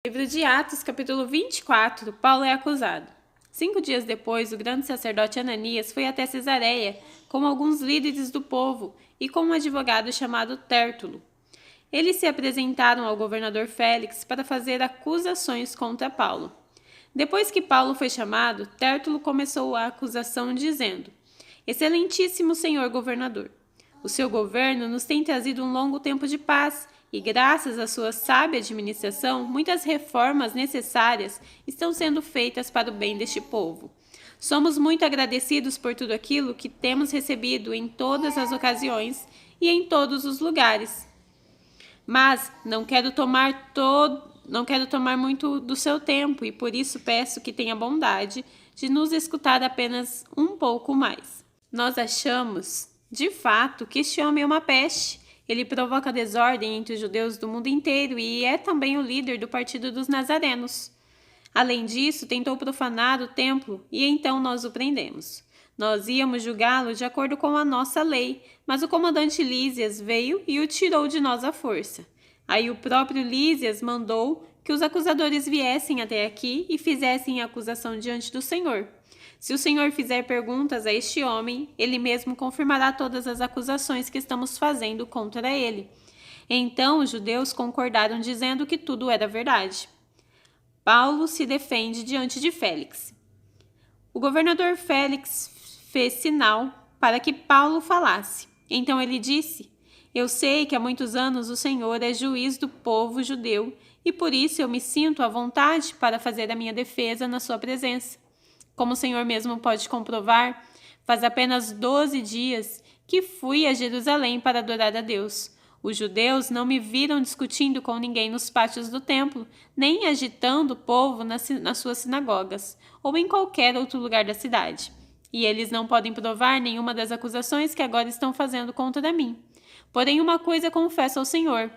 Livro de Atos, capítulo 24, Paulo é acusado. 5 dias depois, o grande sacerdote Ananias foi até Cesareia com alguns líderes do povo e com um advogado chamado Tértulo. Eles se apresentaram ao governador Félix para fazer acusações contra Paulo. Depois que Paulo foi chamado, Tértulo começou a acusação dizendo: Excelentíssimo senhor governador, o seu governo nos tem trazido um longo tempo de paz e, graças à sua sábia administração, muitas reformas necessárias estão sendo feitas para o bem deste povo. Somos muito agradecidos por tudo aquilo que temos recebido em todas as ocasiões e em todos os lugares. Mas não quero tomar muito do seu tempo e por isso peço que tenha bondade de nos escutar apenas um pouco mais. Nós achamos, de fato, que este homem é uma peste. Ele provoca desordem entre os judeus do mundo inteiro e é também o líder do partido dos nazarenos. Além disso, tentou profanar o templo e então nós o prendemos. Nós íamos julgá-lo de acordo com a nossa lei, mas o comandante Lísias veio e o tirou de nós à força. Aí o próprio Lísias mandou que os acusadores viessem até aqui e fizessem a acusação diante do Senhor. Se o Senhor fizer perguntas a este homem, ele mesmo confirmará todas as acusações que estamos fazendo contra ele. Então os judeus concordaram dizendo que tudo era verdade. Paulo se defende diante de Félix. O governador Félix fez sinal para que Paulo falasse. Então ele disse: Eu sei que há muitos anos o Senhor é juiz do povo judeu e por isso eu me sinto à vontade para fazer a minha defesa na sua presença. Como o Senhor mesmo pode comprovar, faz apenas 12 dias que fui a Jerusalém para adorar a Deus. Os judeus não me viram discutindo com ninguém nos pátios do templo, nem agitando o povo nas suas sinagogas, ou em qualquer outro lugar da cidade. E eles não podem provar nenhuma das acusações que agora estão fazendo contra mim. Porém, uma coisa confesso ao Senhor.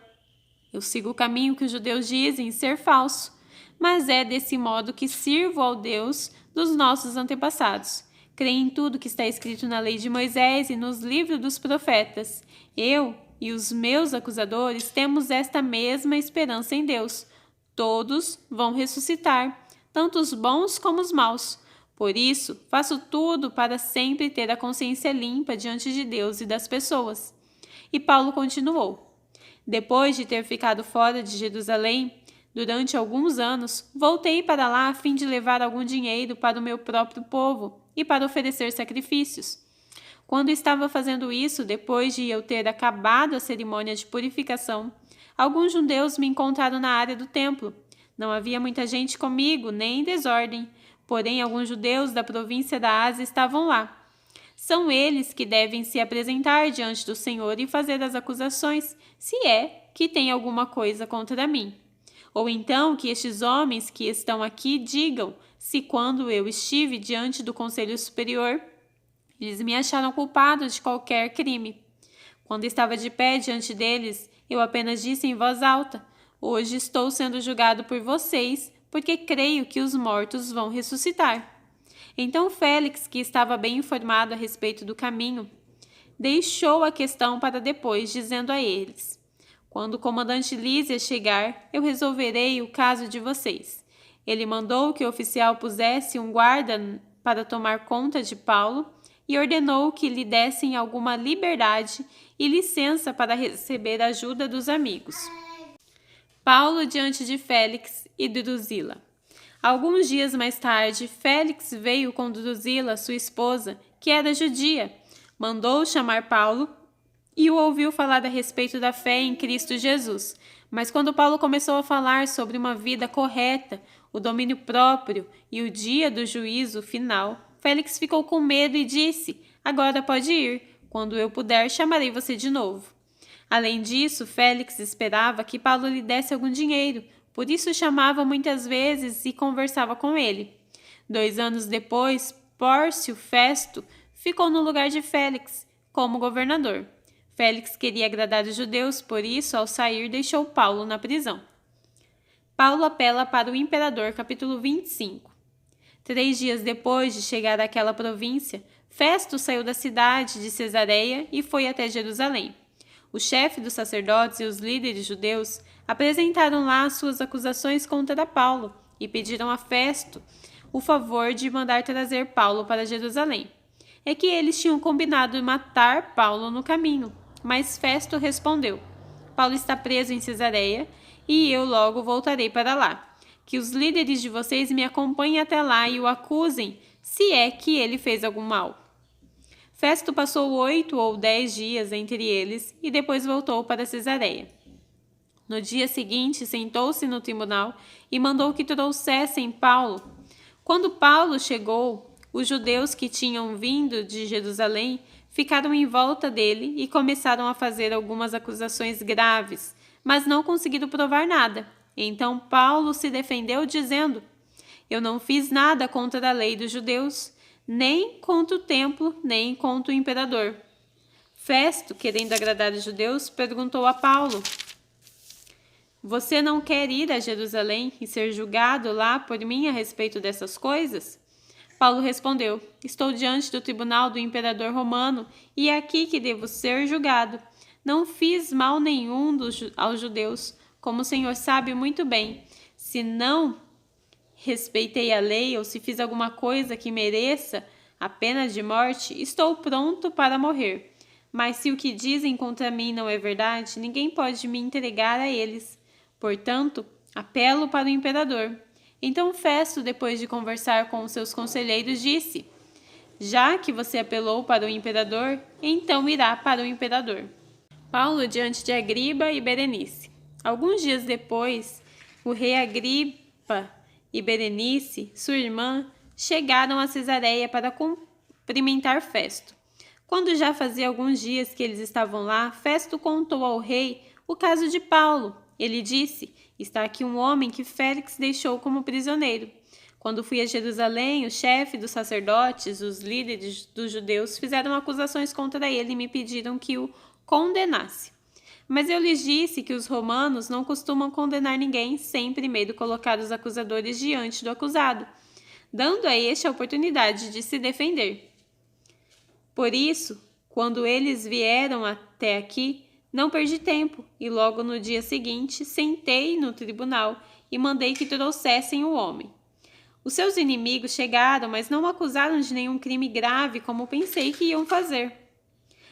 Eu sigo o caminho que os judeus dizem ser falso, mas é desse modo que sirvo ao Deus dos nossos antepassados. Creio em tudo que está escrito na lei de Moisés e nos livros dos profetas. Eu e os meus acusadores temos esta mesma esperança em Deus. Todos vão ressuscitar, tanto os bons como os maus. Por isso, faço tudo para sempre ter a consciência limpa diante de Deus e das pessoas. E Paulo continuou: Depois de ter ficado fora de Jerusalém, durante alguns anos, voltei para lá a fim de levar algum dinheiro para o meu próprio povo e para oferecer sacrifícios. Quando estava fazendo isso, depois de eu ter acabado a cerimônia de purificação, alguns judeus me encontraram na área do templo. Não havia muita gente comigo, nem em desordem, porém alguns judeus da província da Ásia estavam lá. São eles que devem se apresentar diante do Senhor e fazer as acusações, se é que tem alguma coisa contra mim. Ou então que estes homens que estão aqui digam se quando eu estive diante do Conselho Superior, eles me acharam culpado de qualquer crime. Quando estava de pé diante deles, eu apenas disse em voz alta: Hoje estou sendo julgado por vocês, porque creio que os mortos vão ressuscitar. Então Félix, que estava bem informado a respeito do caminho, deixou a questão para depois, dizendo a eles: Quando o comandante Lísias chegar, eu resolverei o caso de vocês. Ele mandou que o oficial pusesse um guarda para tomar conta de Paulo e ordenou que lhe dessem alguma liberdade e licença para receber a ajuda dos amigos. Paulo diante de Félix e Drusila. Alguns dias mais tarde, Félix veio com Drusila, sua esposa, que era judia. Mandou chamar Paulo e o ouviu falar a respeito da fé em Cristo Jesus. Mas quando Paulo começou a falar sobre uma vida correta, o domínio próprio e o dia do juízo final, Félix ficou com medo e disse: Agora pode ir. Quando eu puder, chamarei você de novo. Além disso, Félix esperava que Paulo lhe desse algum dinheiro, por isso chamava muitas vezes e conversava com ele. 2 anos depois, Pórcio Festo ficou no lugar de Félix como governador. Félix queria agradar os judeus, por isso, ao sair, deixou Paulo na prisão. Paulo apela para o imperador, capítulo 25. 3 dias depois de chegar àquela província, Festo saiu da cidade de Cesareia e foi até Jerusalém. O chefe dos sacerdotes e os líderes judeus apresentaram lá suas acusações contra Paulo e pediram a Festo o favor de mandar trazer Paulo para Jerusalém. É que eles tinham combinado matar Paulo no caminho, mas Festo respondeu: Paulo está preso em Cesareia e eu logo voltarei para lá. Que os líderes de vocês me acompanhem até lá e o acusem, se é que ele fez algum mal. Festo passou 8 ou 10 dias entre eles e depois voltou para Cesareia. No dia seguinte, sentou-se no tribunal e mandou que trouxessem Paulo. Quando Paulo chegou, os judeus que tinham vindo de Jerusalém ficaram em volta dele e começaram a fazer algumas acusações graves, mas não conseguiram provar nada. Então Paulo se defendeu dizendo: Eu não fiz nada contra a lei dos judeus, nem contra o templo, nem contra o imperador. Festo, querendo agradar os judeus, perguntou a Paulo: Você não quer ir a Jerusalém e ser julgado lá por mim a respeito dessas coisas? Paulo respondeu: Estou diante do tribunal do imperador romano e é aqui que devo ser julgado. Não fiz mal nenhum aos judeus, como o Senhor sabe muito bem. Se não respeitei a lei ou se fiz alguma coisa que mereça a pena de morte, estou pronto para morrer. Mas se o que dizem contra mim não é verdade, ninguém pode me entregar a eles. Portanto, apelo para o imperador. Então Festo, depois de conversar com os seus conselheiros, disse: Já que você apelou para o imperador, então irá para o imperador. Paulo diante de Agripa e Berenice. Alguns dias depois, o rei Agripa e Berenice, sua irmã, chegaram a Cesareia para cumprimentar Festo. Quando já fazia alguns dias que eles estavam lá, Festo contou ao rei o caso de Paulo. Ele disse: Está aqui um homem que Félix deixou como prisioneiro. Quando fui a Jerusalém, o chefe dos sacerdotes, os líderes dos judeus, fizeram acusações contra ele e me pediram que o condenasse. Mas eu lhes disse que os romanos não costumam condenar ninguém sem primeiro colocar os acusadores diante do acusado, dando a este a oportunidade de se defender. Por isso, quando eles vieram até aqui, não perdi tempo e logo no dia seguinte sentei no tribunal e mandei que trouxessem o homem. Os seus inimigos chegaram, mas não o acusaram de nenhum crime grave como pensei que iam fazer.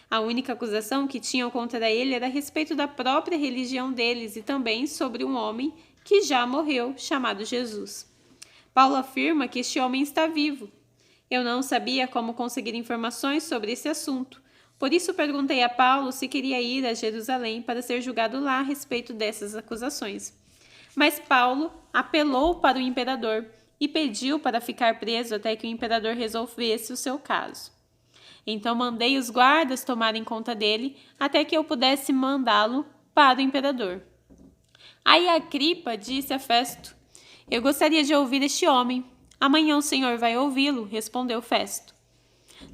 A única acusação que tinham contra ele era a respeito da própria religião deles e também sobre um homem que já morreu, chamado Jesus. Paulo afirma que este homem está vivo. Eu não sabia como conseguir informações sobre esse assunto. Por isso perguntei a Paulo se queria ir a Jerusalém para ser julgado lá a respeito dessas acusações. Mas Paulo apelou para o imperador e pediu para ficar preso até que o imperador resolvesse o seu caso. Então mandei os guardas tomarem conta dele até que eu pudesse mandá-lo para o imperador. Aí Agripa disse a Festo: Eu gostaria de ouvir este homem. Amanhã o senhor vai ouvi-lo, respondeu Festo.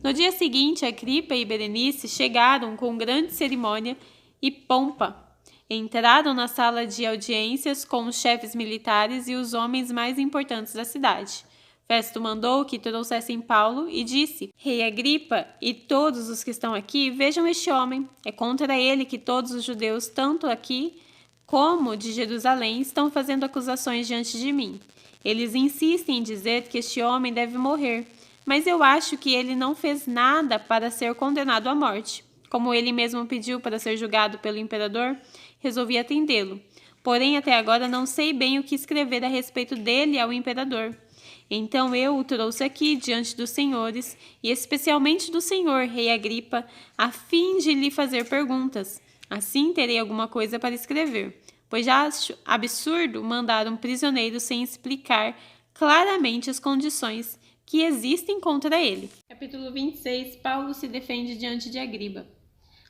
No dia seguinte, Agripa e Berenice chegaram com grande cerimônia e pompa. Entraram na sala de audiências com os chefes militares e os homens mais importantes da cidade. Festo mandou que trouxessem Paulo e disse: Rei Agripa e todos os que estão aqui, vejam este homem. É contra ele que todos os judeus, tanto aqui como de Jerusalém, estão fazendo acusações diante de mim. Eles insistem em dizer que este homem deve morrer, mas eu acho que ele não fez nada para ser condenado à morte. Como ele mesmo pediu para ser julgado pelo imperador, resolvi atendê-lo. Porém, até agora não sei bem o que escrever a respeito dele ao imperador. Então eu o trouxe aqui diante dos senhores, e especialmente do senhor, rei Agripa, a fim de lhe fazer perguntas. Assim terei alguma coisa para escrever, pois já acho absurdo mandar um prisioneiro sem explicar claramente as condições que existem contra ele. Capítulo 26. Paulo se defende diante de Agripa.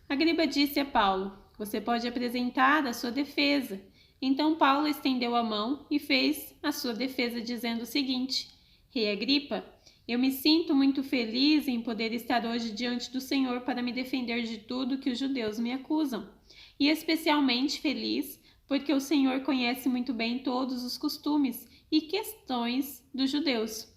Agripa disse a Paulo: Você pode apresentar a sua defesa. Então Paulo estendeu a mão e fez a sua defesa, dizendo o seguinte: Rei Agripa, eu me sinto muito feliz em poder estar hoje diante do Senhor para me defender de tudo que os judeus me acusam, e especialmente feliz porque o Senhor conhece muito bem todos os costumes e questões dos judeus.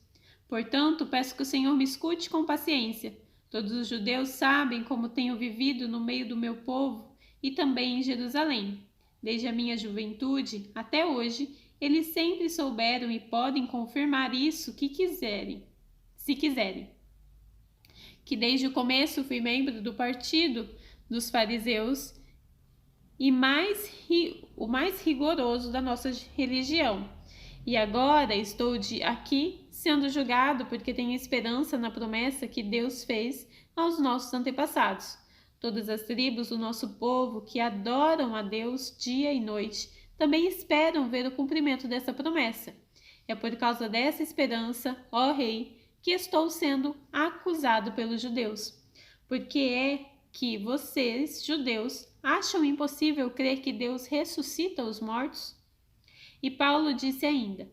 Portanto, peço que o Senhor me escute com paciência. Todos os judeus sabem como tenho vivido no meio do meu povo e também em Jerusalém. Desde a minha juventude até hoje, eles sempre souberam e podem confirmar isso que quiserem, se quiserem. Que desde o começo fui membro do partido dos fariseus e o mais rigoroso da nossa religião. E agora estou aqui sendo julgado porque tenho esperança na promessa que Deus fez aos nossos antepassados. Todas as tribos do nosso povo que adoram a Deus dia e noite também esperam ver o cumprimento dessa promessa. É por causa dessa esperança, ó Rei, que estou sendo acusado pelos judeus. Porque é que vocês, judeus, acham impossível crer que Deus ressuscita os mortos? E Paulo disse ainda: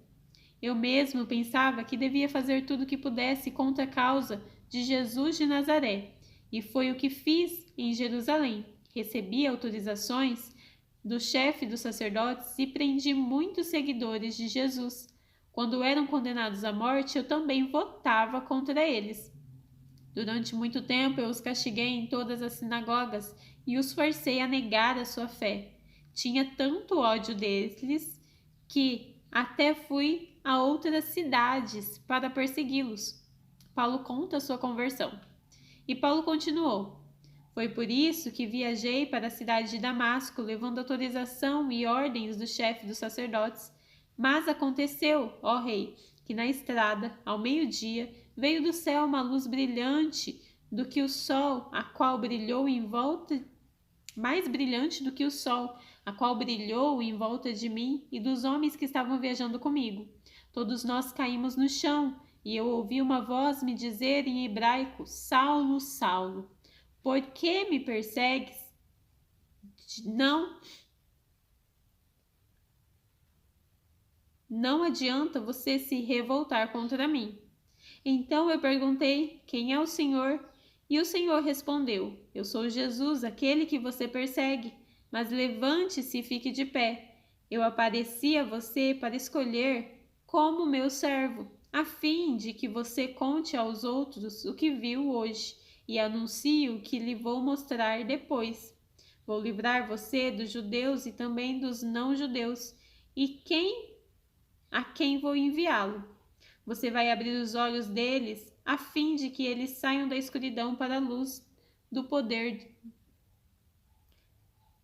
eu mesmo pensava que devia fazer tudo o que pudesse contra a causa de Jesus de Nazaré, e foi o que fiz em Jerusalém. Recebi autorizações do chefe dos sacerdotes e prendi muitos seguidores de Jesus. Quando eram condenados à morte, eu também votava contra eles. Durante muito tempo eu os castiguei em todas as sinagogas e os forcei a negar a sua fé. Tinha tanto ódio deles que até fui a outras cidades para persegui-los. Paulo conta sua conversão. E Paulo continuou: foi por isso que viajei para a cidade de Damasco, levando autorização e ordens do chefe dos sacerdotes. Mas aconteceu, ó rei, que na estrada, ao meio-dia, veio do céu uma luz brilhante do que o sol, a qual brilhou em volta, mais brilhante do que o sol, a qual brilhou em volta de mim e dos homens que estavam viajando comigo. Todos nós caímos no chão, e eu ouvi uma voz me dizer em hebraico: Saulo, Saulo, por que me persegues? Não adianta você se revoltar contra mim. Então eu perguntei: quem é o Senhor? E o Senhor respondeu: eu sou Jesus, aquele que você persegue. Mas levante-se e fique de pé. Eu apareci a você para escolher como meu servo, a fim de que você conte aos outros o que viu hoje e anuncie o que lhe vou mostrar depois. Vou livrar você dos judeus e também dos não-judeus, e a quem vou enviá-lo. Você vai abrir os olhos deles, a fim de que eles saiam da escuridão para a luz do poder,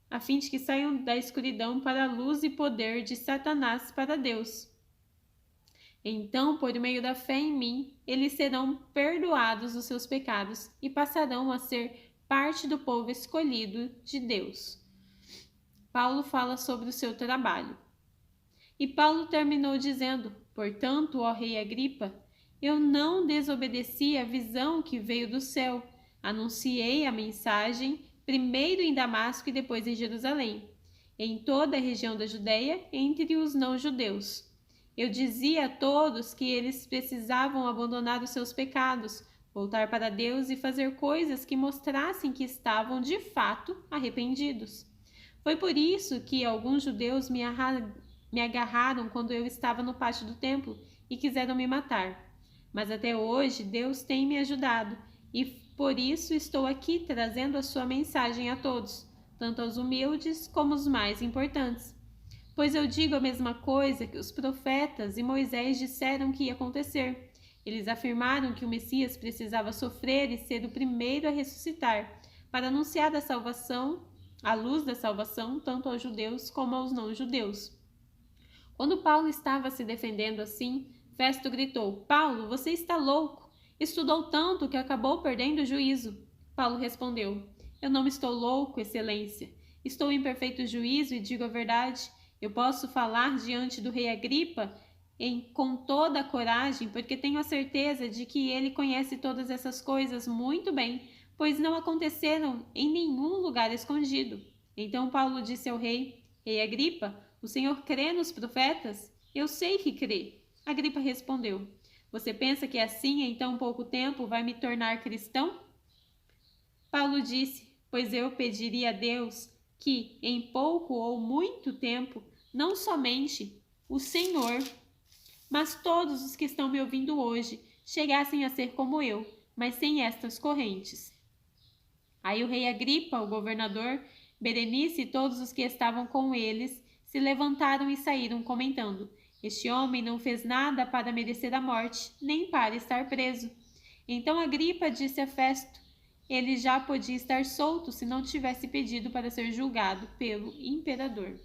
a fim de que saiam da escuridão para a luz e poder de Satanás para Deus. Então, por meio da fé em mim, eles serão perdoados os seus pecados e passarão a ser parte do povo escolhido de Deus. Paulo fala sobre o seu trabalho. E Paulo terminou dizendo: portanto, ó rei Agripa, eu não desobedeci à visão que veio do céu. Anunciei a mensagem primeiro em Damasco e depois em Jerusalém, em toda a região da Judéia, entre os não-judeus. Eu dizia a todos que eles precisavam abandonar os seus pecados, voltar para Deus e fazer coisas que mostrassem que estavam de fato arrependidos. Foi por isso que alguns judeus me agarraram quando eu estava no pátio do templo e quiseram me matar. Mas até hoje Deus tem me ajudado e por isso estou aqui trazendo a sua mensagem a todos, tanto aos humildes como aos mais importantes. Pois eu digo a mesma coisa que os profetas e Moisés disseram que ia acontecer. Eles afirmaram que o Messias precisava sofrer e ser o primeiro a ressuscitar, para anunciar a salvação, a luz da salvação, tanto aos judeus como aos não-judeus. Quando Paulo estava se defendendo assim, Festo gritou: Paulo, você está louco! Estudou tanto que acabou perdendo o juízo. Paulo respondeu: eu não estou louco, excelência. Estou em perfeito juízo e digo a verdade. Eu posso falar diante do rei Agripa com toda a coragem, porque tenho a certeza de que ele conhece todas essas coisas muito bem, pois não aconteceram em nenhum lugar escondido. Então Paulo disse ao rei: Rei Agripa, o senhor crê nos profetas? Eu sei que crê. Agripa respondeu: você pensa que assim, em tão pouco tempo, vai me tornar cristão? Paulo disse: pois eu pediria a Deus que, em pouco ou muito tempo, não somente o Senhor, mas todos os que estão me ouvindo hoje chegassem a ser como eu, mas sem estas correntes. Aí o rei Agripa, o governador, Berenice e todos os que estavam com eles se levantaram e saíram, comentando: Este homem não fez nada para merecer a morte, nem para estar preso. Então Agripa disse a Festo: Ele já podia estar solto se não tivesse pedido para ser julgado pelo imperador.